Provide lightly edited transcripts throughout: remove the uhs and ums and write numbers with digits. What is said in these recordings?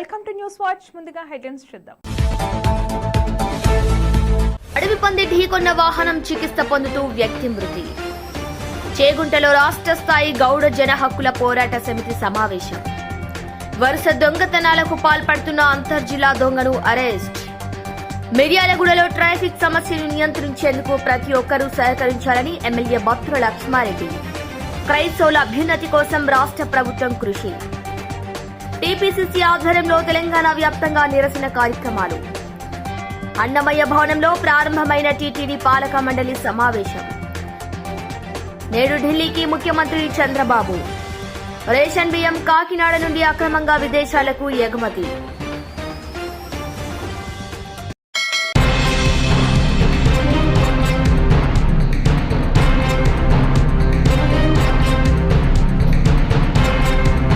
Welcome to news watch. ముందుగా headlines చూద్దాం. అడవి పంది ఢీకొన్న వాహనం చికిత్స పొందుతూ వ్యక్తి మృతి. చేగుంటలో రాష్ట్ర స్థాయి గౌడ జన హక్కుల పోరాట సమితి సమావేశం. వరుస దొంగతనాలకు పాల్పడుతున్న అంతర్జిల్లా దొంగను అరెస్ట్. మిర్యాలగూడలో ట్రాఫిక్ సమస్యను నియంత్రించేందుకు ప్రతి ఒక్కరూ సహకరించాలని ఎమ్మెల్యే భక్తుల లక్ష్మారెడ్డి. క్రైస్తవుల అభ్యున్నతి కోసం రాష్ట్ర ప్రభుత్వం కృషి. టీపీసీసీ ఆధ్వర్యంలో తెలంగాణ వ్యాప్తంగా నిరసన కార్యక్రమాలు. అన్నమయ్య భవనంలో ప్రారంభమైన టీటీడీ పాలక మండలి సమావేశం. నేడు ఢిల్లీకి ముఖ్యమంత్రి చంద్రబాబు. రేషన్ బియ్యం కాకినాడ నుండి అక్రమంగా విదేశాలకు ఎగుమతి.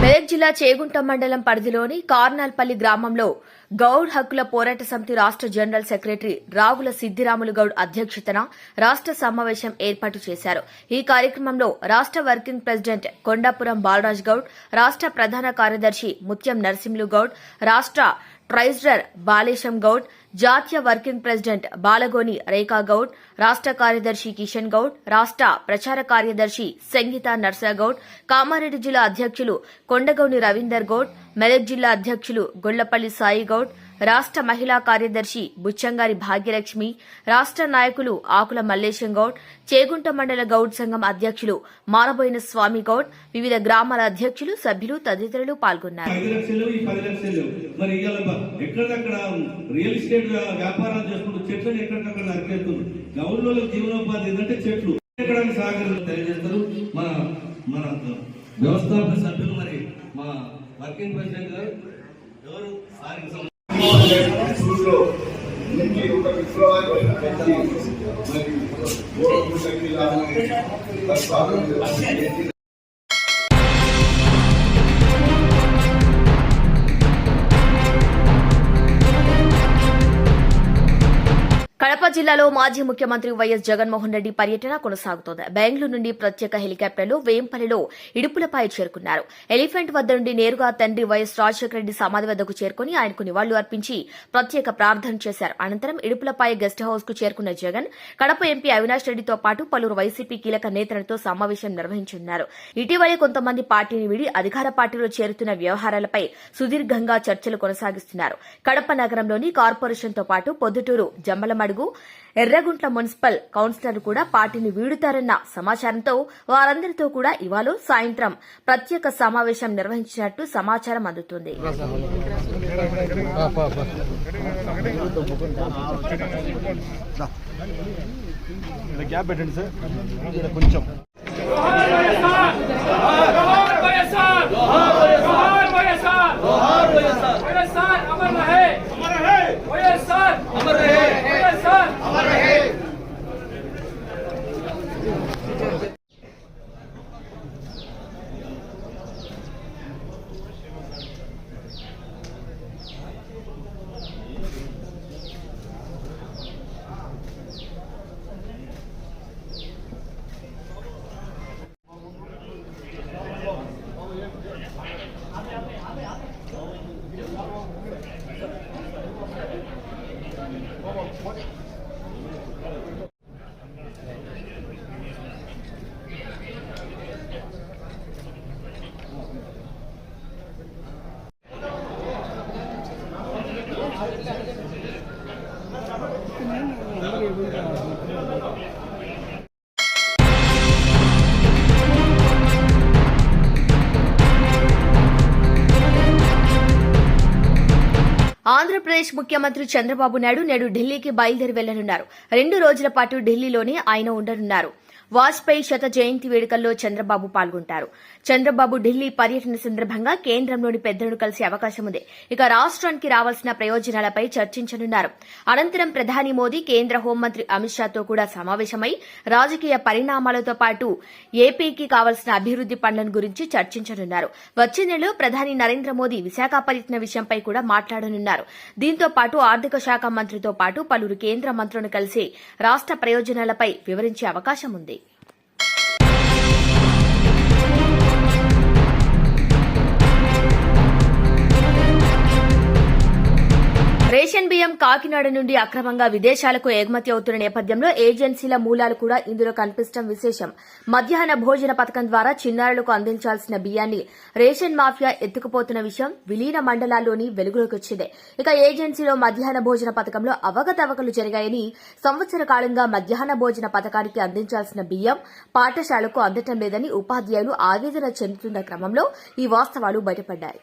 మెదక్ జిల్లా చేగుంట మండలం పరిధిలోని కార్నాల్పల్లి గ్రామంలో గౌడ్ హక్కుల పోరాట సమితి రాష్ట్ర జనరల్ సెక్రటరీ రావుల సిద్దిరాములు గౌడ్ అధ్యక్షతన రాష్ట్ర సమావేశం ఏర్పాటు చేశారు. ఈ కార్యక్రమంలో రాష్ట్ర వర్కింగ్ ప్రెసిడెంట్ కొండాపురం బాలరాజ్ గౌడ్, రాష్ట్ర ప్రధాన కార్యదర్శి ముత్యం నరసింహులు గౌడ్, రాష్ట్ర ట్రెజరర్ బాలేశం గౌడ్, జాతీయ వర్కింగ్ ప్రెసిడెంట్ బాలగోని రేఖా గౌడ్, రాష్ట్ర కార్యదర్శి కిషన్ గౌడ్, రాష్ట్ర ప్రచార కార్యదర్శి సంగీత నర్సగౌడ్, కామారెడ్డి జిల్లా అధ్యక్షులు కొండగౌని రవీందర్ గౌడ్, మెదక్ జిల్లా అధ్యక్షులు గొల్లపల్లి సాయి గౌడ్, రాష్ట్ర మహిళా కార్యదర్శి బుచ్చంగారి భాగ్యలక్ష్మి, రాష్ట్ర నాయకులు ఆకుల మల్లేశం గౌడ్, చేగుంట మండల గౌడ్ సంఘం అధ్యక్షులు మానబోయిన స్వామి గౌడ్, వివిధ గ్రామాల అధ్యక్షులు, సభ్యులు తదితరులు పాల్గొన్నారు. వ్యాపారాలు చేసుకుంటూ చెట్లను ఎక్కడికక్కడ నరికేస్తున్నారు. గౌడ్ల జీవనోపాధి ఏంటంటే చెట్లు ఎక్కడానికి సహకారం తెలియజేస్తారు. మన వ్యవస్థాపక సభ్యులు మరి మా వర్కింగ్ ప్రెసిడెంట్ గారు ఎవరు కడప జిల్లాలో మాజీ ముఖ్యమంత్రి వైఎస్ జగన్మోహన్ రెడ్డి పర్యటన కొనసాగుతోంది. బెంగళూరు నుండి ప్రత్యేక హెలికాప్టర్లో వేంపల్లిలో ఇడుపులపై చేరుకున్నారు. ఎలిఫెంట్ వద్ద నుండి నేరుగా తండ్రి వైఎస్ రాజశేఖర రెడ్డి సమాధి వద్దకు చేరుకుని ఆయనకు నివాళులు అర్పించి ప్రత్యేక ప్రార్థన చేశారు. అనంతరం ఇడుపులపై గెస్ట్ హౌస్ కు చేరుకున్న జగన్ కడప ఎంపీ అవినాష్ రెడ్డితో పాటు పలువురు వైసీపీ కీలక నేతలతో సమావేశం నిర్వహించనున్నారు. ఇటీవలే కొంతమంది పార్టీని వీడి అధికార పార్టీలో చేరుతున్న వ్యవహారాలపై సుదీర్ఘంగా చర్చలు కొనసాగిస్తున్నారు. కడప నగరంలోని కార్పొరేషన్తో పాటు పొద్దుటూరు, జమ్మలమడుగు, ఎర్రగుంట్ల మున్సిపల్ కౌన్సిలర్లు కూడా పార్టీని వీడుతారన్న సమాచారంతో వారందరితో కూడా ఇవాళ సాయంత్రం ప్రత్యేక సమావేశం నిర్వహించినట్టు సమాచారం అందుతుంది. ఆంధ్రప్రదేశ్ ముఖ్యమంత్రి చంద్రబాబు నాయుడు నేడు ఢిల్లీకి బయలుదేరి వెళ్లనున్నారు. 2 రోజుల పాటు ఢిల్లీలోనే ఆయన ఉండనున్నారు. వాజ్పేయి శత జయంతి వేడుకల్లో చంద్రబాబు పాల్గొంటారు. చంద్రబాబు ఢిల్లీ పర్యటన సందర్భంగా కేంద్రంలోని పెద్దలను కలిసే అవకాశం ఉంది. ఇక రాష్ట్రానికి రావాల్సిన ప్రయోజనాలపై చర్చించనున్నారు. అనంతరం ప్రధాని మోదీ కేంద్ర హోంమంత్రి అమిత్ షాతో కూడా సమావేశమై రాజకీయ పరిణామాలతో పాటు ఏపీకి కావాల్సిన అభివృద్ది పనుల గురించి చర్చించనున్నారు. వచ్చే నెలలో ప్రధాని నరేంద్ర మోదీ విశాఖ పర్యటన విషయంపై కూడా మాట్లాడనున్నారు. దీంతో పాటు ఆర్థిక శాఖ మంత్రితో పాటు పలువురు కేంద్ర మంత్రులను కలిసి రాష్ట్ర ప్రయోజనాలపై వివరించే అవకాశం ఉంది. బియ్యం కాకినాడ నుండి అక్రమంగా విదేశాలకు ఎగుమతి అవుతున్న నేపథ్యంలో ఏజెన్సీల మూలాలు కూడా ఇందులో కనిపించడం విశేషం. మధ్యాహ్న భోజన పథకం ద్వారా చిన్నారులకు అందించాల్సిన బియ్యాన్ని రేషన్ మాఫియా ఎత్తుకుపోతున్న విషయం విలీన మండలాల్లోని వెలుగులోకి వచ్చింది. ఇక ఏజెన్సీలో మధ్యాహ్న భోజన పథకంలో అవకతవకలు జరిగాయని, సంవత్సర కాలంగా మధ్యాహ్న భోజన పథకానికి అందించాల్సిన బియ్యం పాఠశాలకు అందటం లేదని ఉపాధ్యాయులు ఆవేదన చెందుతున్న క్రమంలో ఈ వాస్తవాలు బయటపడ్డాయి.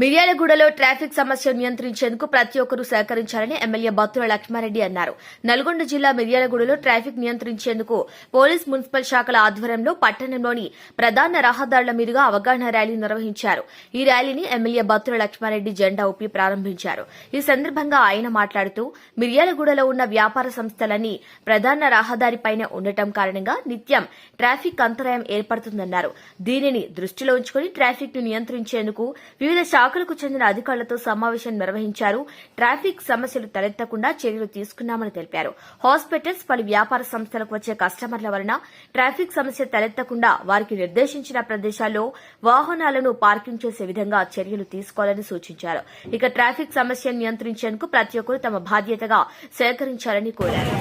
మిర్యాలగూడలో ట్రాఫిక్ సమస్యను నియంత్రించేందుకు ప్రతి ఒక్కరూ సహకరించాలని ఎమ్మెల్యే బత్తుల లక్ష్మారెడ్డి అన్నారు. నల్గొండ జిల్లా మిర్యాలగూడలో ట్రాఫిక్ నియంత్రించేందుకు పోలీస్ మున్సిపల్ శాఖల ఆధ్వర్యంలో పట్టణంలోని ప్రధాన రహదారుల మీదుగా అవగాహన ర్యాలీ నిర్వహించారు. ఈ ర్యాలీని ఎమ్మెల్యే బత్తుల లక్ష్మారెడ్డి జెండా ఊపి ప్రారంభించారు. ఈ సందర్భంగా ఆయన మాట్లాడుతూ మిర్యాలగూడలో ఉన్న వ్యాపార సంస్థలన్నీ ప్రధాన రహదారిపైనే ఉండటం కారణంగా నిత్యం ట్రాఫిక్ అంతరాయం ఏర్పడుతుందన్నారు. దీనిని దృష్టిలో ఉంచుకుని ట్రాఫిక్ ను నియంత్రించేందుకు వివిధ శాఖలకు చెందిన అధికారులతో సమావేశం నిర్వహించారు. ట్రాఫిక్ సమస్యలు తలెత్తకుండా చర్యలు తీసుకున్నామని తెలిపారు. హాస్పిటల్స్, పలు వ్యాపార సంస్థలకు వచ్చే కస్టమర్ల వలన ట్రాఫిక్ సమస్య తలెత్తకుండా వారికి నిర్దేశించిన ప్రదేశాల్లో వాహనాలను పార్కింగ్ చేసే విధంగా చర్యలు తీసుకోవాలని సూచించారు. ఇక ట్రాఫిక్ సమస్యను నియంత్రించేందుకు ప్రతి ఒక్కరూ తమ బాధ్యతగా సహకరించాలని కోరారు.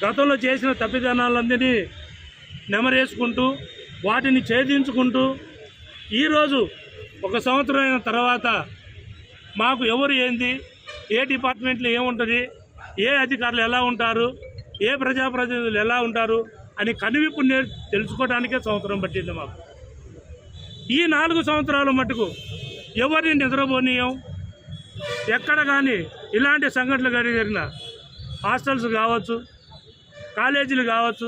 గతంలో చేసిన తప్పిదనాలన్నిటినీ నెమరేసుకుంటూ వాటిని ఛేదించుకుంటూ ఈరోజు ఒక సంవత్సరం అయిన తర్వాత మాకు ఎవరు ఏంది, ఏ డిపార్ట్మెంట్లో ఏముంటుంది, ఏ అధికారులు ఎలా ఉంటారు, ఏ ప్రజాప్రతినిధులు ఎలా ఉంటారు అని కనువిప్పు తెలుసుకోవడానికే సంవత్సరం పట్టింది మాకు. ఈ 4 సంవత్సరాల మటుకు ఎవరిని నిద్రపోనీయం, ఎక్కడ కానీ ఇలాంటి సంఘటనలు జరిగిన హాస్టల్స్ కావచ్చు, కాలేజీలు కావచ్చు,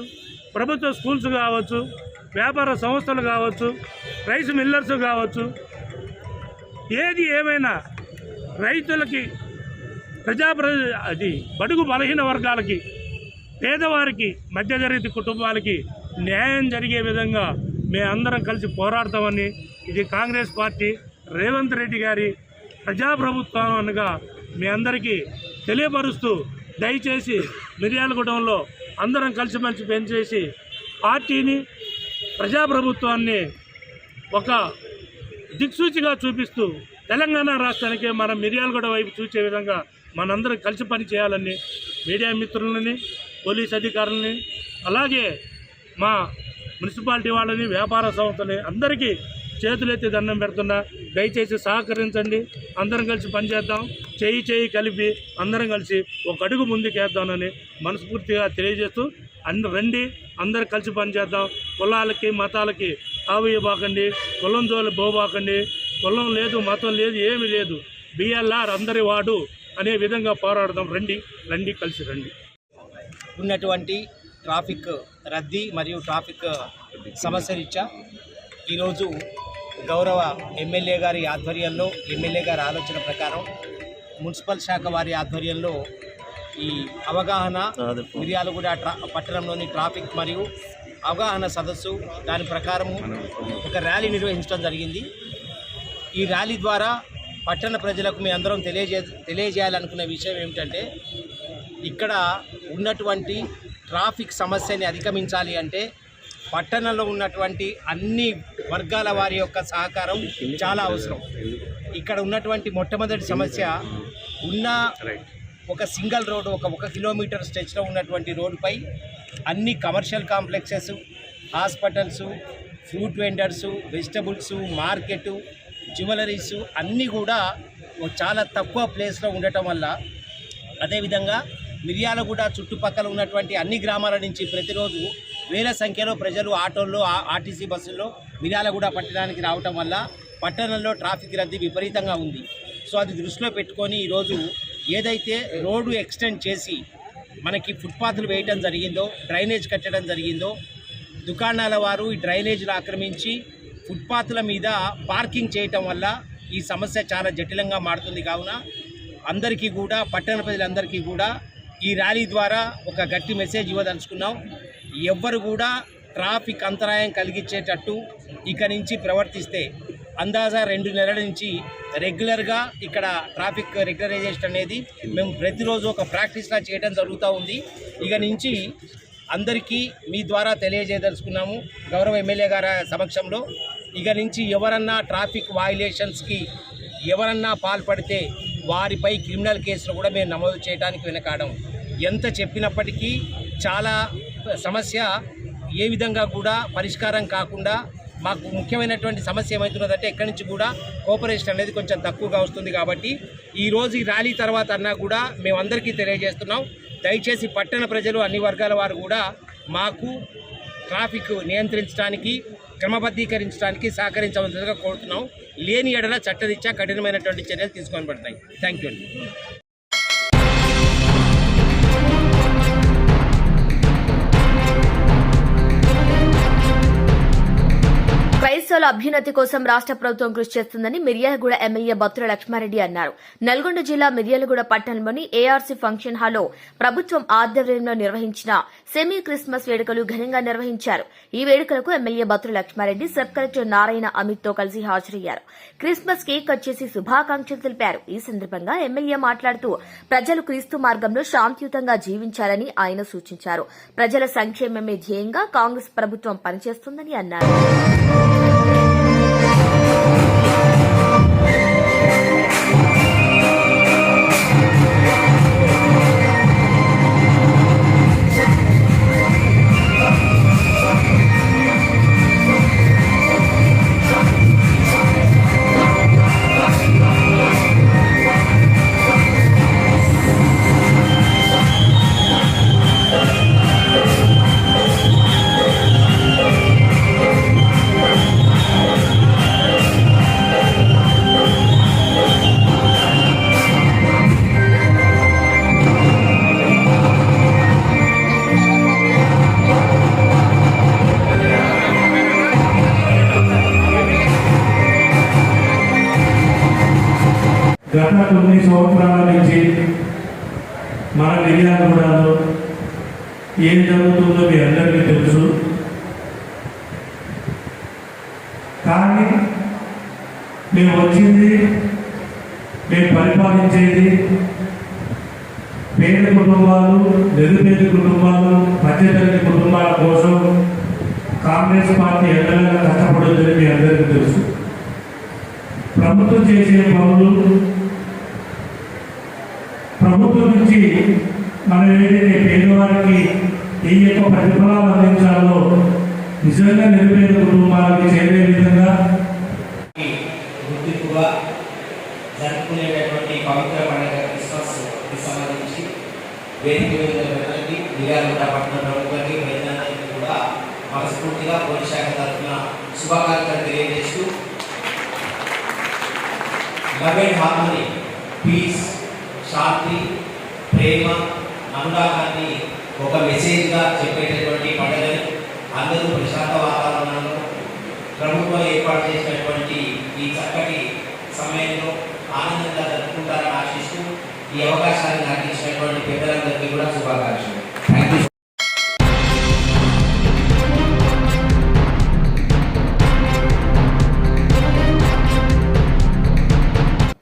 ప్రభుత్వ స్కూల్స్ కావచ్చు, వ్యాపార సంస్థలు కావచ్చు, రైస్ మిల్లర్స్ కావచ్చు, ఏది ఏమైనా రైతులకి, అది బడుగు బలహీన వర్గాలకి, పేదవారికి, మధ్యతరగతి కుటుంబాలకి న్యాయం జరిగే విధంగా మేమందరం కలిసి పోరాడతామని, ఇది కాంగ్రెస్ పార్టీ రేవంత్ రెడ్డి గారి ప్రజాప్రభుత్వం అనగా మీ అందరికీ తెలియపరుస్తూ, దయచేసి మిర్యాలగూడెంలో అందరం కలిసిమెలిసి పనిచేసి పార్టీని, ప్రజాప్రభుత్వాన్ని ఒక దిక్సూచిగా చూపిస్తూ తెలంగాణ రాష్ట్రానికి మన మిర్యాలగూడ వైపు చూసే విధంగా మనందరం కలిసి పని చేయాలని మీడియా మిత్రులని, పోలీస్ అధికారులని, అలాగే మా మున్సిపాలిటీ వాళ్ళని, వ్యాపార సంస్థలని అందరికీ చేతులెత్తి దండం పెడుతున్నా. దయచేసి సహకరించండి, అందరం కలిసి పనిచేద్దాం, చేయి కలిపి అందరం కలిసి ఒక అడుగు ముందుకేద్దామని మనస్ఫూర్తిగా తెలియజేస్తూ రండి, అందరు కలిసి పనిచేద్దాం. కులాలకి, మతాలకి తావియబాకండి, కులం జోలు పోబాకండి, కులం లేదు, మతం లేదు, ఏమీ లేదు, బిఎల్ఆర్ అందరి వాడు అనే విధంగా పోరాడదాం. రండి కలిసి రండి. ఉన్నటువంటి ట్రాఫిక్ రద్దీ మరియు ట్రాఫిక్ సమస్య రీత్యా ఈరోజు గౌరవ ఎమ్మెల్యే గారి ఆధ్వర్యంలో, ఎమ్మెల్యే గారి ఆలోచన ప్రకారం మున్సిపల్ శాఖ వారి ఆధ్వర్యంలో ఈ అవగాహన మిర్యాలగూడ పట్టణంలోని ట్రాఫిక్ మరియు అవగాహన సదస్సు, దాని ప్రకారము ఒక ర్యాలీ నిర్వహించడం జరిగింది. ఈ ర్యాలీ ద్వారా పట్టణ ప్రజలకు మీ అందరం తెలియజేయాలనుకునే విషయం ఏమిటంటే, ఇక్కడ ఉన్నటువంటి ట్రాఫిక్ సమస్యని అధిగమించాలి అంటే పట్టణంలో ఉన్నటువంటి అన్ని వర్గాల వారి యొక్క సహకారం చాలా అవసరం. ఇక్కడ ఉన్నటువంటి మొట్టమొదటి సమస్య, ఉన్న ఒక సింగిల్ రోడ్డు, ఒక కిలోమీటర్ స్ట్రెచ్లో ఉన్నటువంటి రోడ్డుపై అన్ని commercial complexes, hospitals, fruit vendors, vegetables market, jewelleries అన్నీ కూడా చాలా తక్కువ ప్లేస్లో ఉండటం వల్ల, అదేవిధంగా మిర్యాలగూడ చుట్టుపక్కల ఉన్నటువంటి అన్ని గ్రామాల నుంచి ప్రతిరోజు వేల సంఖ్యలో ప్రజలు ఆటోల్లో, ఆర్టీసీ బస్సుల్లో మిర్యాలగూడ పట్టణానికి రావటం వల్ల పట్టణంలో ట్రాఫిక్ రద్దీ విపరీతంగా ఉంది. సో అది దృష్టిలో పెట్టుకొని ఈరోజు ఏదైతే రోడ్డు ఎక్స్టెండ్ చేసి మనకి ఫుట్పాత్లు వేయటం జరిగిందో, డ్రైనేజ్ కట్టడం జరిగిందో, దుకాణాల వారు ఈ డ్రైనేజ్లు ఆక్రమించి ఫుట్పాత్ల మీద పార్కింగ్ చేయటం వల్ల ఈ సమస్య చాలా జటిలంగా మారుతుంది. కావున అందరికీ కూడా, పట్టణ ప్రజలందరికీ కూడా ఈ ర్యాలీ ద్వారా ఒక గట్టి మెసేజ్ ఇవ్వదలుచుకున్నాం. ఎవ్వరు కూడా ట్రాఫిక్ అంతరాయం కలిగించేటట్టు ఇక నుంచి ప్రవర్తిస్తే అందాజా 2 నెలల నుంచి రెగ్యులర్గా ఇక్కడ ట్రాఫిక్ రెగ్యులరైజేషన్ అనేది మేము ప్రతిరోజు ఒక ప్రాక్టీస్లా చేయడం జరుగుతూ ఉంది. ఇక నుంచి అందరికీ మీ ద్వారా తెలియజేయదలుచుకున్నాము, గౌరవ ఎమ్మెల్యే గారి సమక్షంలో, ఇక నుంచి ఎవరన్నా ట్రాఫిక్ వయలేషన్స్కి ఎవరన్నా పాల్పడితే వారిపై క్రిమినల్ కేసులు కూడా మేము నమోదు చేయడానికి వెనకాడం. ఎంత చెప్పినప్పటికీ చాలా సమస్య ఏ విధంగా కూడా పరిష్కారం కాకుండా మాకు ముఖ్యమైనటువంటి సమస్య ఏమవుతున్నదంటే ఎక్కడి నుంచి కూడా కోఆపరేషన్ అనేది కొంచెం తక్కువగా వస్తుంది. కాబట్టి ఈరోజు ఈ ర్యాలీ తర్వాత అన్నా కూడా మేమందరికీ తెలియజేస్తున్నాం, దయచేసి పట్టణ ప్రజలు అన్ని వర్గాల వారు కూడా మాకు ట్రాఫిక్ నియంత్రించడానికి, క్రమబద్ధీకరించడానికి సహకరించవలసిందిగా కోరుతున్నాం. లేని ఎడల చట్టరీత్యా కఠినమైనటువంటి చర్యలు తీసుకొని పడతాయి. థ్యాంక్ యూ అండి. క్రైస్తవుల అభ్యున్నతి కోసం రాష్ట్ర ప్రభుత్వం కృషి చేస్తుందని మిర్యాలగూడ ఎమ్మెల్యే బత్తుల లక్ష్మారెడ్డి అన్నారు. నల్గొండ జిల్లా మిర్యాలగూడ పట్టణంలోని ఏఆర్సీ ఫంక్షన్ హాల్లో ప్రభుత్వం ఆధ్వర్యంలో నిర్వహించిన సెమీ క్రిస్మస్ వేడుకలు ఘనంగా నిర్వహించారు. ఈ వేడుకలకు MLA Battula Lakshma Reddy sub collector Narayana Amit తో కలిసి హాజరయ్యారు. క్రిస్మస్ కేక్ కట్ చేసి శుభాకాంక్షలు తెలిపారు. ఈ సందర్భంగా ఎమ్మెల్యే మాట్లాడుతూ ప్రజలు క్రీస్తు మార్గంలో శాంతియుతంగా జీవించాలని ఆయన సూచించారు. ప్రజల సంక్షేమమే ధ్యేయంగా కాంగ్రెస్ ప్రభుత్వం పనిచేస్తుందని అన్నారు. గత కొన్ని సంవత్సరాల నుంచి మన మిర్యాలగూడలో ఏం జరుగుతుందో మీ అందరికీ తెలుసు. కానీ మేము వచ్చింది, మేము పరిపాలించేది పేద కుటుంబాలు, నిరుపేద కుటుంబాలు, మధ్యతరగతి కుటుంబాల కోసం కాంగ్రెస్ పార్టీ ఎన్నడైనా కష్టపడుతుందని మీ అందరికీ తెలుసు. ప్రభుత్వం చేసే పనులు, ప్రభుత్వం నుంచి మనం ఏదైతే పేదవారికి ఏ యొక్క ప్రతిఫలాలు అందించాలో నిజంగా నిరుపేద కుటుంబాలకి చేరే విధంగా గుర్తింపుగా జరుపుకునేటటువంటి పవిత్ర పండుగ క్రిస్మస్కి సంబంధించి వేదిక మీద మిర్యాలగూడ పట్టణ ప్రభుత్వానికి ప్రజలందరికీ కూడా మనస్ఫూర్తిగా పోలీస్ శాఖ తరఫున శుభాకాంక్షలు తెలియజేస్తూ లవ్ అండ్ హార్మనీ, పీస్, శాంతి, ప్రేమ, అనురాగాన్ని ఒక మెసేజ్గా చెప్పేటటువంటి పండుగని అందరూ ప్రశాంత వాతావరణంలో ప్రభుత్వం ఏర్పాటు చేసినటువంటి ఈ చక్కటి సమయంలో ఆనందంగా జరుపుకుంటారని ఆశిస్తూ ఈ అవకాశాన్ని నాకు ఇచ్చినటువంటి పెద్దలందరికీ కూడా శుభాకాంక్షలు. Thank you.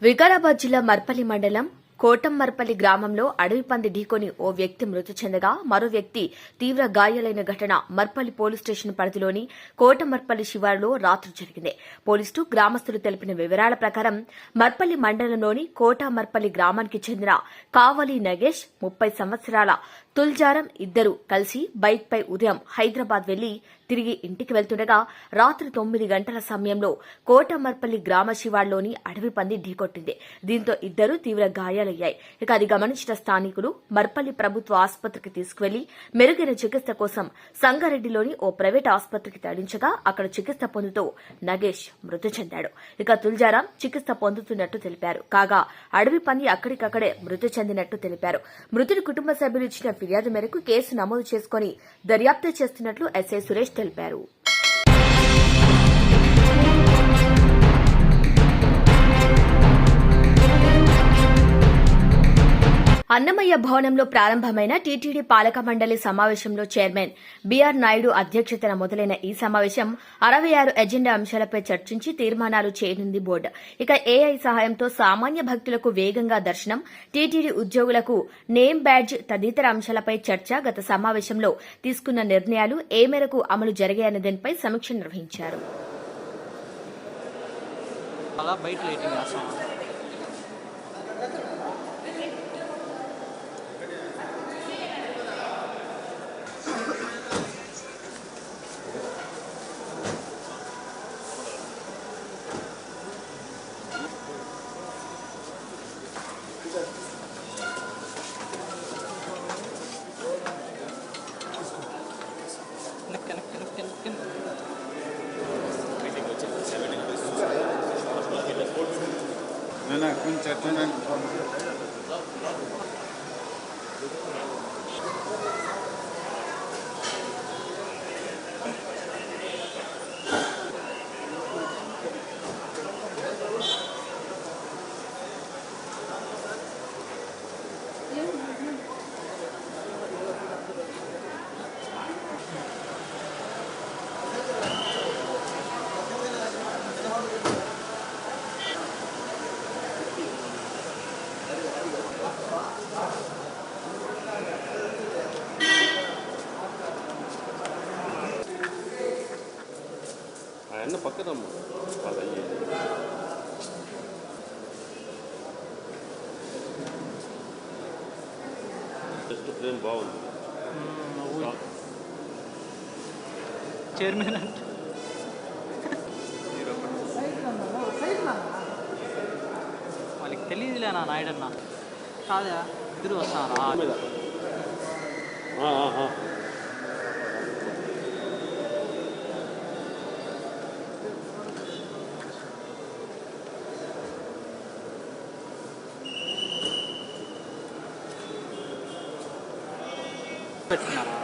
వికారాబాద్ జిల్లా మర్పల్లి మండలం కోటమ్మర్పల్లి గ్రామంలో అడవి పంది ఢీకొని ఓ వ్యక్తి మృతి చెందగా మరో వ్యక్తి తీవ్ర గాయాలైన ఘటన మర్పల్లి పోలీస్ స్టేషన్ పరిధిలోని కోటమ్మర్పల్లి శివారులో రాత్రి జరిగింది. పోలీసులు గ్రామస్తులు తెలిపిన వివరాల ప్రకారం మర్పల్లి మండలంలోని కోటమర్పల్లి గ్రామానికి చెందిన కావలి నగేష్ 30 సంవత్సరాల తుల్జారం ఇద్దరు కలిసి బైక్పై ఉదయం హైదరాబాద్ వెళ్లి తిరిగి ఇంటికి వెళ్తుండగా రాత్రి 9 గంటల సమయంలో కోటమర్పల్లి గ్రామ శివార్లోని అడవి పంది ఢీకొట్టింది. దీంతో ఇద్దరు తీవ్ర గాయాలయ్యాయి. ఇక అది గమనించిన స్థానికులు మర్పల్లి ప్రభుత్వ ఆసుపత్రికి తీసుకువెళ్లి మెరుగైన చికిత్స కోసం సంగారెడ్డిలోని ఓ ప్రైవేట్ ఆసుపత్రికి తరలించగా అక్కడ చికిత్స పొందుతూ నగేష్ మృతి చెందాడు. ఇక తుల్జారాం చికిత్స పొందుతున్నట్టు తెలిపారు. కాగా అడవి పంది అక్కడికక్కడే మృతి చెందినట్టు తెలిపారు. మృతుడి కుటుంబ సభ్యులు ఇచ్చిన ఫిర్యాదు మేరకు కేసు నమోదు చేసుకుని దర్యాప్తు చేస్తున్నట్లు ఎస్ఐ సురేష్ తెలిపారు. అన్నమయ్య భవనంలో ప్రారంభమైన టీటీడీ పాలక మండలి సమావేశంలో చైర్మన్ బీఆర్ నాయుడు అధ్యక్షతన మొదలైన ఈ సమావేశం 66 ఎజెండా అంశాలపై చర్చించి తీర్మానాలు చేయనుంది బోర్డు. ఇక ఏఐ సహాయంతో సామాన్య భక్తులకు వేగంగా దర్శనం, టీటీడీ ఉద్యోగులకు నేమ్ బ్యాడ్జ్ తదితర అంశాలపై చర్చ. గత సమావేశంలో తీసుకున్న నిర్ణయాలు ఏ మేరకు అమలు జరిగాయనే దానిపై సమీక్ష నిర్వహించారు. ఆయన పక్కనమ్మ జస్ట్ ఫ్రేమ్ బాగుంది. చైర్మన్ అంటే వాళ్ళకి తెలియదులేనా నాయుడన్న కాదా ఇద్దరు వస్తారా పెట్టుకున్నారా?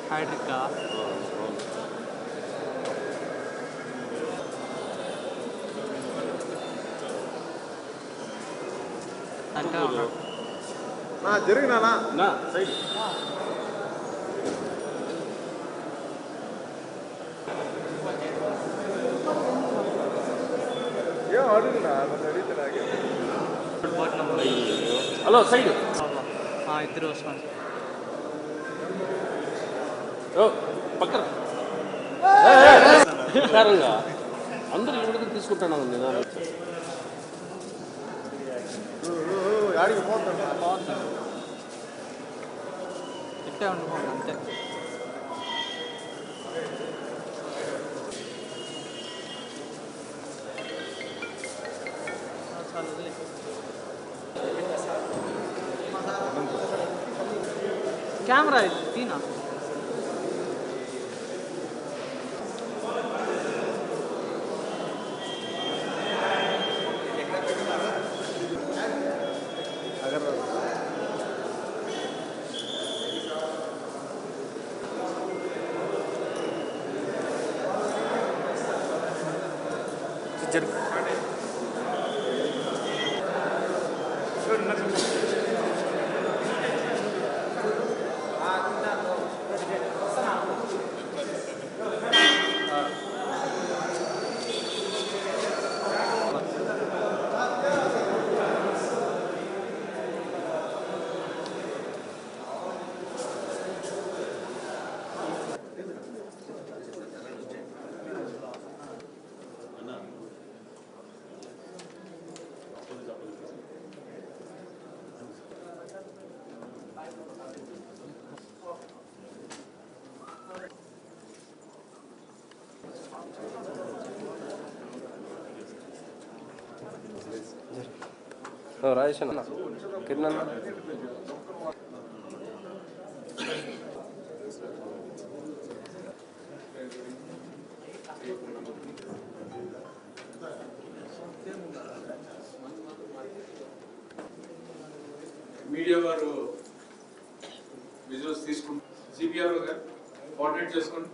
హైడ్రికా అంటే జరిగినా సైడ్ హలో సైడ్ ఇద్దరు వస్తాను పక్కన అందరూ ఇక్కడికి తీసుకుంటాను నేను ఇట్టే ఉండిపోండి అంతే. కెమెరా తీనా రాజేష్ అన్న కిరణ్ అన్న మీడియా వారు విజువల్స్ తీసుకుంటారు. సిపిఆర్ గారు కోఆర్డినేట్ చేసుకోండి.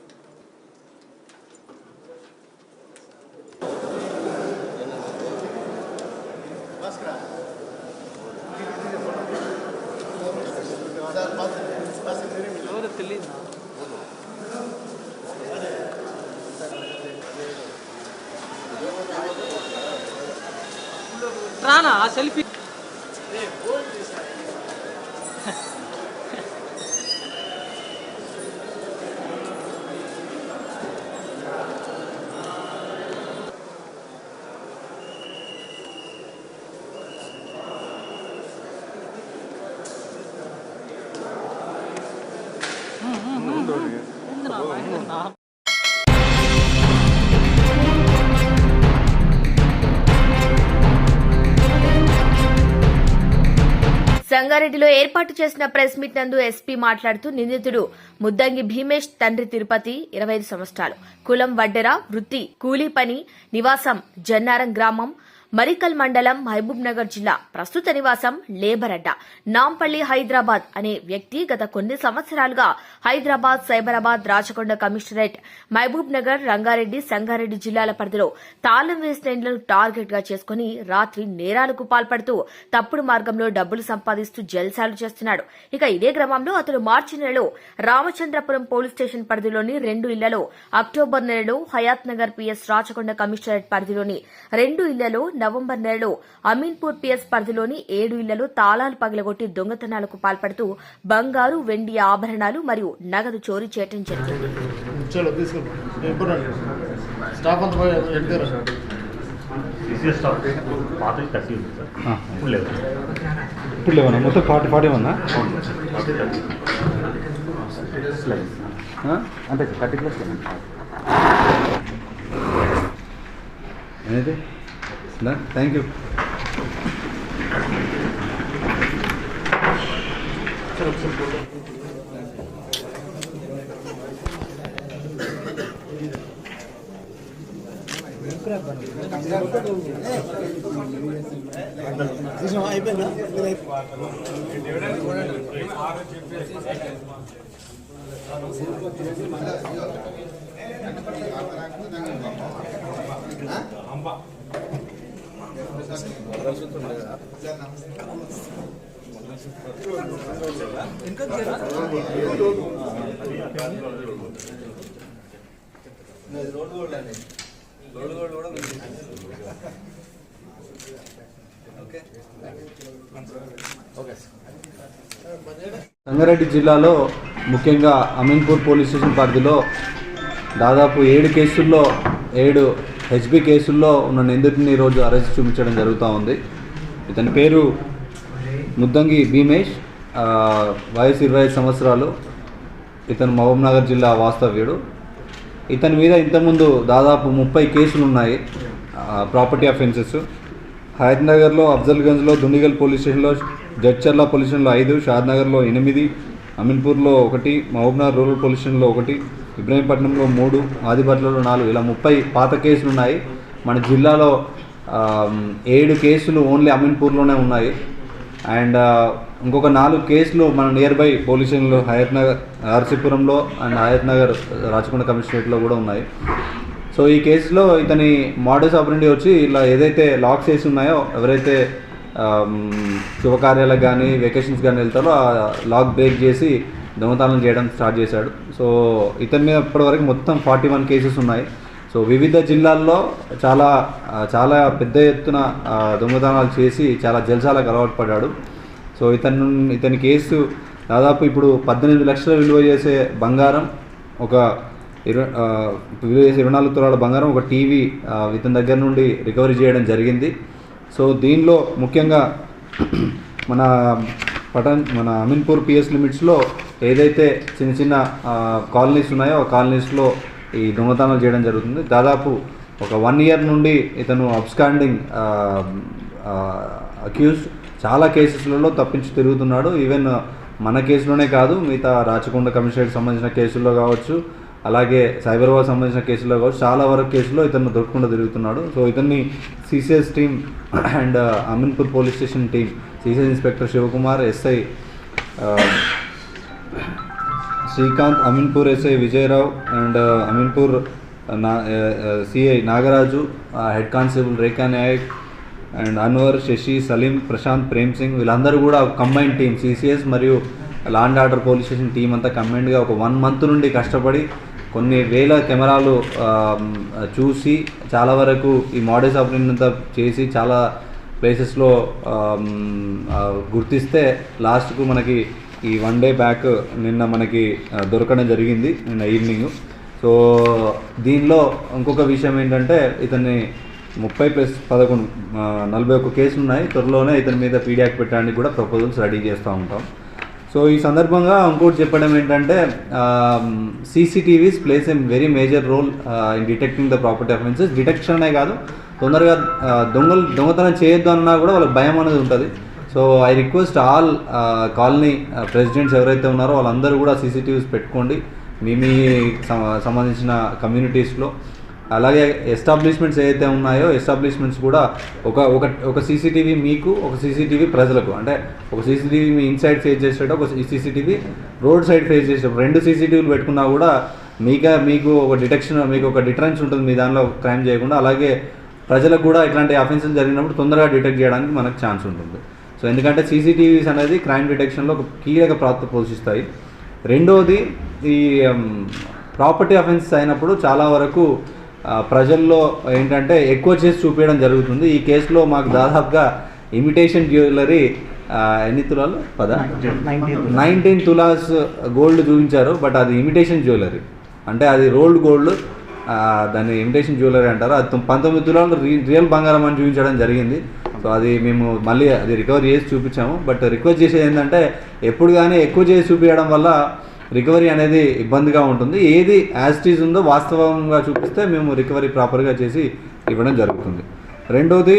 రానా సెల్ఫీ సంగారెడ్డిలో ఏర్పాటు చేసిన ప్రెస్ మీట్ నందు ఎస్పీ మాట్లాడుతూ నిందితుడు ముద్దంగి భీమేష్ తండ్రి తిరుపతి 25 సంవత్సరాలు, కులం వడ్డెర, వృత్తి కూలీ పని, నివాసం జన్నారం గ్రామం, మరికల్ మండలం, మహబూబ్ నగర్ జిల్లా, ప్రస్తుత నివాసం లేబర్ అడ్డా, నాంపల్లి, హైదరాబాద్ అనే వ్యక్తి గత కొన్ని సంవత్సరాలుగా హైదరాబాద్, సైబరాబాద్, రాచకొండ కమిషనరేట్, మహబూబ్ నగర్, రంగారెడ్డి, సంగారెడ్డి జిల్లాల పరిధిలో తాళం వేసిన ఇండ్లను టార్గెట్ గా చేసుకుని రాత్రి నేరాలకు పాల్పడుతూ తప్పుడు మార్గంలో డబ్బులు సంపాదిస్తూ జల్సాలు చేస్తున్నాడు. ఇక ఇదే క్రమంలో అతడు మార్చి నెలలో రామచంద్రపురం పోలీస్ స్టేషన్ పరిధిలోని 2 ఇళ్లలో, అక్టోబర్ నెలలో హయాత్ నగర్ పిఎస్ రాచకొండ కమిషనరేట్ పరిధిలోని 2 ఇళ్లలో, నవంబర్ నెలలో అమీన్పూర్ పిఎస్ పరిధిలోని 7 ఇళ్లలో తాళాలు పగలగొట్టి దొంగతనాలకు పాల్పడుతూ బంగారు, వెండి ఆభరణాలు మరియు నగదు చోరీ చేయడం జరిగింది. ఇప్పుడు లేవన్నా మొత్తం 40 ఉందా అంటే 30+ ఏదైతే థ్యాంక్ యూ. సంగారెడ్డి జిల్లాలో ముఖ్యంగా అమీన్పూర్ పోలీస్ స్టేషన్ పరిధిలో దాదాపు 7 కేసుల్లో 7 హెచ్బి కేసుల్లో ఉన్న నిందితుడిని ఈరోజు అరెస్ట్ చూపించడం జరుగుతూ ఉంది. ఇతని పేరు ముద్దంగి భీమేష్, వయసు 25 సంవత్సరాలు. ఇతను మహబూబ్ నగర్ జిల్లా వాస్తవ్యుడు. ఇతని మీద ఇంతకుముందు దాదాపు 30 కేసులు ఉన్నాయి, ప్రాపర్టీ అఫెన్సెస్. హయత్ నగర్లో, అఫ్జల్గంజ్లో, దుండిగల్ పోలీస్ స్టేషన్లో, జడ్చర్ల పోలీస్ స్టేషన్లో 5, షాద్నగర్లో 8, అమీన్పూర్లో 1, మహబూబ్నగర్ రూరల్ పోలీస్ స్టేషన్లో 1, ఇబ్రహీంపట్నంలో 3, ఆదిబట్లలో 4, ఇలా 30 పాత కేసులు ఉన్నాయి. మన జిల్లాలో 7 కేసులు ఓన్లీ అమీన్పూర్లోనే ఉన్నాయి. అండ్ ఇంకొక 4 కేసులు మన నియర్ బై పోలీస్ స్టేషన్లో హయత్ నగర్, ఆర్సీపురంలో అండ్ హయత్ నగర్ రాచకొండ కమిషనరేట్లో కూడా ఉన్నాయి. సో ఈ కేసులో ఇతని మోడస్ ఆపరెండి వచ్చి ఇలా ఏదైతే లాక్స్ వేసి ఉన్నాయో, ఎవరైతే శుభకార్యాలకు కానీ వెకేషన్స్ కానీ వెళ్తారో ఆ లాక్ బ్రేక్ చేసి దొంగతనం చేయడం స్టార్ట్ చేశాడు. సో ఇతని మీద ఇప్పటివరకు మొత్తం 41 కేసెస్ ఉన్నాయి. సో వివిధ జిల్లాల్లో చాలా పెద్ద ఎత్తున దొంగతనాలు చేసి చాలా జల్సాలకు అలవాటు పడ్డాడు. సో ఇతని కేసు దాదాపు ఇప్పుడు 18 లక్షల విలువ చేసే బంగారం, ఒక 24 తులాల బంగారం, ఒక టీవీ ఇతని దగ్గర నుండి రికవరీ చేయడం జరిగింది. సో దీనిలో ముఖ్యంగా మన అమీన్పూర్ పిఎస్ లిమిట్స్లో ఏదైతే చిన్న కాలనీస్ ఉన్నాయో ఆ కాలనీస్లో ఈ దొంగతనాలు చేయడం జరుగుతుంది. దాదాపు ఒక 1 year నుండి ఇతను అబ్స్కాండింగ్ అక్యూజ్డ్ చాలా కేసెస్లలో తప్పించి తిరుగుతున్నాడు. ఈవెన్ మన కేసులోనే కాదు, మిగతా రాచకొండ కమిషనరేట్ సంబంధించిన కేసుల్లో కావచ్చు, అలాగే సైబరాబాద్ సంబంధించిన కేసుల్లో కావచ్చు, చాలా వరకు కేసులో ఇతను దొరకకుండా తిరుగుతున్నాడు. సో ఇతన్ని CCS team and Ameenpur police station team, CCS inspector Shivakumar, SI Srikanth, Ameenpur SI Vijayarao and Ameenpur CI Nagaraju, head constable Rekha Naik and Anwar, Sasi, Salim, Prashanth, Prem Singh, వీళ్ళందరూ కూడా కంబైన్ టీమ్, సిసిఎస్ మరియు law and order police station team అంతా కంబైన్డ్గా ఒక 1 month నుండి కష్టపడి కొన్ని వేల కెమెరాలు చూసి చాలా వరకు ఈ మోడల్స్ ఆపరేషన్ అంతా చేసి చాలా ప్లేసెస్లో గుర్తిస్తే లాస్ట్కు మనకి ఈ 1 day బ్యాక్ నిన్న మనకి దొరకడం జరిగింది, నిన్న ఈవినింగ్. సో దీనిలో ఇంకొక విషయం ఏంటంటే ఇతన్ని 30+11 41 కేసులు ఉన్నాయి. త్వరలోనే ఇతని మీద పీడీ యాక్ట్ పెట్టడానికి కూడా ప్రపోజల్స్ రెడీ చేస్తూ ఉంటాం. సో ఈ సందర్భంగా ఇంకోటి చెప్పడం ఏంటంటే CCTVs plays a very major role in detecting the property offences. Detection అనే కాదు, తొందరగా దొంగతనం చేయొద్దు అన్నా కూడా వాళ్ళకి భయం అనేది ఉంటుంది. So I request all colony presidents ఎవరైతే ఉన్నారో వాళ్ళందరూ కూడా సీసీటీవీస్ పెట్టుకోండి మీ సంబంధించిన కమ్యూనిటీస్లో. అలాగే ఎస్టాబ్లిష్మెంట్స్ ఏదైతే ఉన్నాయో ఎస్టాబ్లిష్మెంట్స్ కూడా ఒక సీసీటీవీ మీకు, ఒక సీసీటీవీ ప్రజలకు, అంటే ఒక సీసీటీవీ మీ ఇన్సైడ్ ఫేస్ చేసేటట్టు, ఒక సీసీటీవీ రోడ్ సైడ్ ఫేస్ చేసేటప్పుడు 2 సీసీటీవీలు పెట్టుకున్నా కూడా మీకు ఒక డిటెక్షన్, మీకు ఒక డిటరెన్స్ ఉంటుంది మీ దానిలో క్రైమ్ చేయకుండా. అలాగే ప్రజలకు కూడా ఇట్లాంటి అఫెన్సెస్ జరిగినప్పుడు తొందరగా డిటెక్ట్ చేయడానికి మనకు ఛాన్స్ ఉంటుంది. సో ఎందుకంటే సీసీటీవీస్ అనేది క్రైమ్ డిటెక్షన్లో ఒక కీలక పాత్ర పోషిస్తాయి. రెండవది, ఈ ప్రాపర్టీ అఫెన్సెస్ అయినప్పుడు చాలా వరకు ప్రజల్లో ఏంటంటే ఎక్కువ చేసి చూపించడం జరుగుతుంది. ఈ కేసులో మాకు దాదాపుగా ఇమిటేషన్ జ్యువెలరీ ఎన్ని తులాలు 19 తులాస్ గోల్డ్ చూపించారు. బట్ అది ఇమిటేషన్ జ్యువెలరీ, అంటే అది రోల్డ్ గోల్డ్, దాన్ని ఇమిటేషన్ జ్యువెలరీ అంటారు. అది 19 తులాలు రియల్ బంగారం అని చూపించడం జరిగింది. సో అది మేము మళ్ళీ అది రికవరీ చేసి చూపించాము. బట్ రిక్వెస్ట్ చేసేది ఏంటంటే ఎప్పుడు కానీ ఎక్కువ చేసి చూపించడం వల్ల రికవరీ అనేది ఇబ్బందిగా ఉంటుంది. ఏది యాజిటీస్ ఉందో వాస్తవంగా చూపిస్తే మేము రికవరీ ప్రాపర్గా చేసి ఇవ్వడం జరుగుతుంది. రెండోది,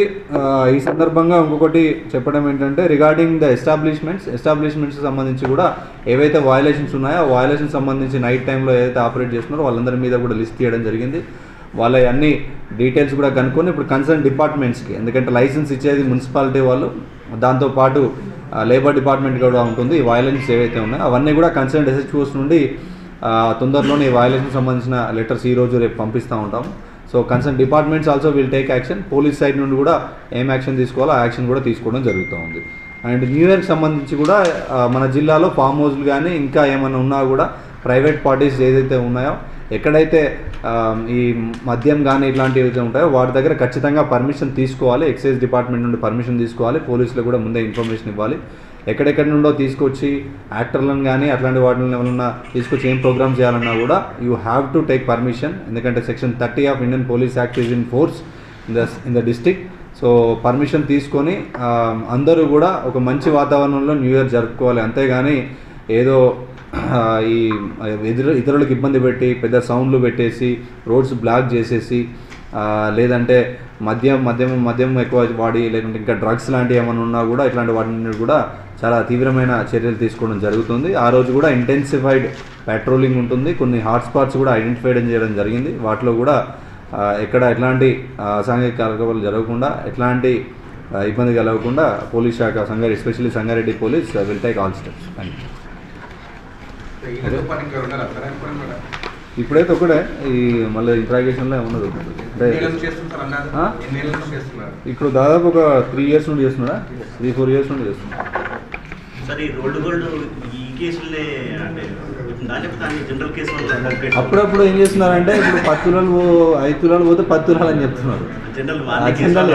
ఈ సందర్భంగా ఇంకొకటి చెప్పడం ఏంటంటే రిగార్డింగ్ ద ఎస్టాబ్లిష్మెంట్స్ సంబంధించి కూడా ఏవైతే వయలేషన్స్ ఉన్నాయో ఆ వయలేషన్స్ సంబంధించి నైట్ టైంలో ఏదైతే ఆపరేట్ చేస్తున్నారో వాళ్ళందరి మీద కూడా లిస్ట్ తీయడం జరిగింది. వాళ్ళ అన్ని డీటెయిల్స్ కూడా కనుక్కొని ఇప్పుడు కన్సర్న్ డిపార్ట్మెంట్స్కి, ఎందుకంటే లైసెన్స్ ఇచ్చేది మున్సిపాలిటీ వాళ్ళు, దాంతోపాటు లేబర్ డిపార్ట్మెంట్ కూడా ఉంటుంది. ఈ వయలెన్స్ ఏవైతే ఉన్నాయో అవన్నీ కూడా కన్సర్న్ SHOs నుండి తొందరలోనే ఈ వయలెన్స్కి సంబంధించిన లెటర్స్ ఈరోజు రేపు పంపిస్తూ ఉంటాం. So concern departments also will take action. Police side నుండి కూడా ఏం యాక్షన్ తీసుకోవాలో ఆ యాక్షన్ కూడా తీసుకోవడం జరుగుతూ ఉంది. అండ్ న్యూ ఇయర్కి సంబంధించి కూడా మన జిల్లాలో ఫామ్ హౌస్లు కానీ ఇంకా ఏమైనా ఉన్నా కూడా ప్రైవేట్ పార్టీస్ ఏదైతే ఉన్నాయో ఎక్కడైతే ఈ మద్యం కానీ ఇట్లాంటివి అయితే ఉంటాయో వాటి దగ్గర ఖచ్చితంగా పర్మిషన్ తీసుకోవాలి. ఎక్సైజ్ డిపార్ట్మెంట్ నుండి పర్మిషన్ తీసుకోవాలి. పోలీసులకు కూడా ముందే ఇన్ఫర్మేషన్ ఇవ్వాలి. ఎక్కడెక్కడి నుండో తీసుకొచ్చి యాక్టర్లను కానీ అట్లాంటి వాటిని ఏమైనా తీసుకొచ్చి ఏం ప్రోగ్రామ్ చేయాలన్నా కూడా you have to take permission. ఎందుకంటే Section 30 of Indian police act is in force in the district. So permission తీసుకొని అందరూ కూడా ఒక మంచి వాతావరణంలో న్యూ ఇయర్ జరుపుకోవాలి. అంతేగాని ఏదో ఈ ఇతరులకు ఇబ్బంది పెట్టి పెద్ద సౌండ్లు పెట్టేసి రోడ్స్ బ్లాక్ చేసేసి లేదంటే మద్యం ఎక్కువ వాడి లేకుంటే ఇంకా డ్రగ్స్ లాంటివి ఏమైనా ఉన్నా కూడా ఇట్లాంటి వాటిని కూడా చాలా తీవ్రమైన చర్యలు తీసుకోవడం జరుగుతుంది. ఆ రోజు కూడా ఇంటెన్సిఫైడ్ పెట్రోలింగ్ ఉంటుంది. కొన్ని హాట్స్పాట్స్ కూడా ఐడెంటిఫై చేయడం జరిగింది. వాటిలో కూడా ఎక్కడ ఎట్లాంటి అసాంఘిక కార్యకలాపాలు జరగకుండా ఎట్లాంటి ఇబ్బంది కలగకుండా పోలీస్ శాఖ especially Sangareddy police will take all steps. Thank you. ఇప్పుడైతే ఒకటే ఈ మళ్ళీ ఇంట్రాగేషన్లో ఏమన్నది ఇప్పుడు దాదాపు ఒక 3 years నుండి చేస్తున్నాడా, 3-4 years నుండి చేస్తున్నాడు. అప్పుడప్పుడు ఏం చేస్తున్నారంటే ఇప్పుడు 10 తులాలు 5 తులాలు పోతే 10 తులాలు అని చెప్తున్నారు జనరల్.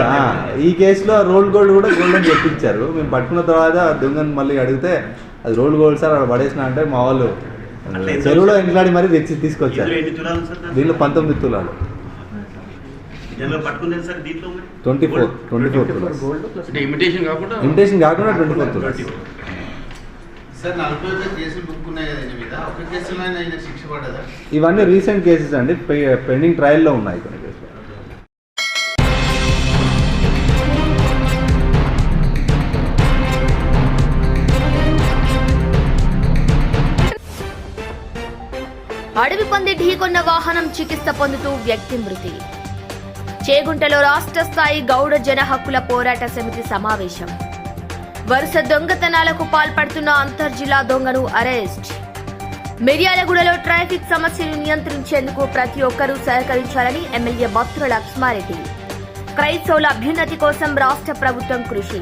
ఈ కేసులో రోల్డ్ గోల్డ్ కూడా గోల్డ్ అని చెప్పించారు. మేము పట్టుకున్న తర్వాత దొంగని మళ్ళీ అడిగితే అది రోల్డ్ గోల్డ్ సార్ అక్కడ పడేసిన అంటే మా వాళ్ళు చెరువులో ఇంట్లాడి మరీ తెచ్చి తీసుకొచ్చారు. దీనిలో 19 తులాలు 24 తులాలు. ఇమిటేషన్ కాకుండా 24 తులాలు. సార్ 41 కేసులు బుక్ ఉన్నాయి కదా ఈయన మీద, ఒక కేసులో ఆయన శిక్ష పడ్డదా? ఇవన్నీ రీసెంట్ కేసెస్ అండి, పెండింగ్ ట్రయల్లో ఉన్నాయి కొన్ని కేసులు. అడవి పంది ఢీకొన్న వాహనం చికిత్స పొందుతూ వ్యక్తి మృతి. చేగుంటలో రాష్ట్ర స్థాయి గౌడ జన హక్కుల పోరాట సమితి సమావేశం. వరుస దొంగతనాలకు పాల్పడుతున్న అంతర్జిల్లా దొంగను అరెస్ట్. మిర్యాలగూడలో ట్రాఫిక్ సమస్యను నియంత్రించేందుకు ప్రతి ఒక్కరూ సహకరించాలని ఎమ్మెల్యే బత్తుల లక్ష్మారెడ్డి. క్రైస్తవుల అభ్యున్నతి కోసం రాష్ట్ర ప్రభుత్వం కృషి.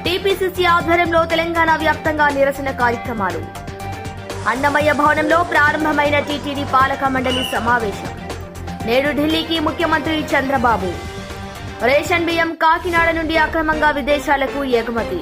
టీపీసీసీ ఆధ్వర్యంలో తెలంగాణ వ్యాప్తంగా నిరసన కార్యక్రమాలు. అన్నమయ్య భవనంలో ప్రారంభమైన టీటీడీ పాలక మండలి సమావేశం. నేడు ఢిల్లీకి ముఖ్యమంత్రి చంద్రబాబు. రేషన్ బియ్యం కాకినాడ నుండి అక్రమంగా విదేశాలకు ఎగుమతి.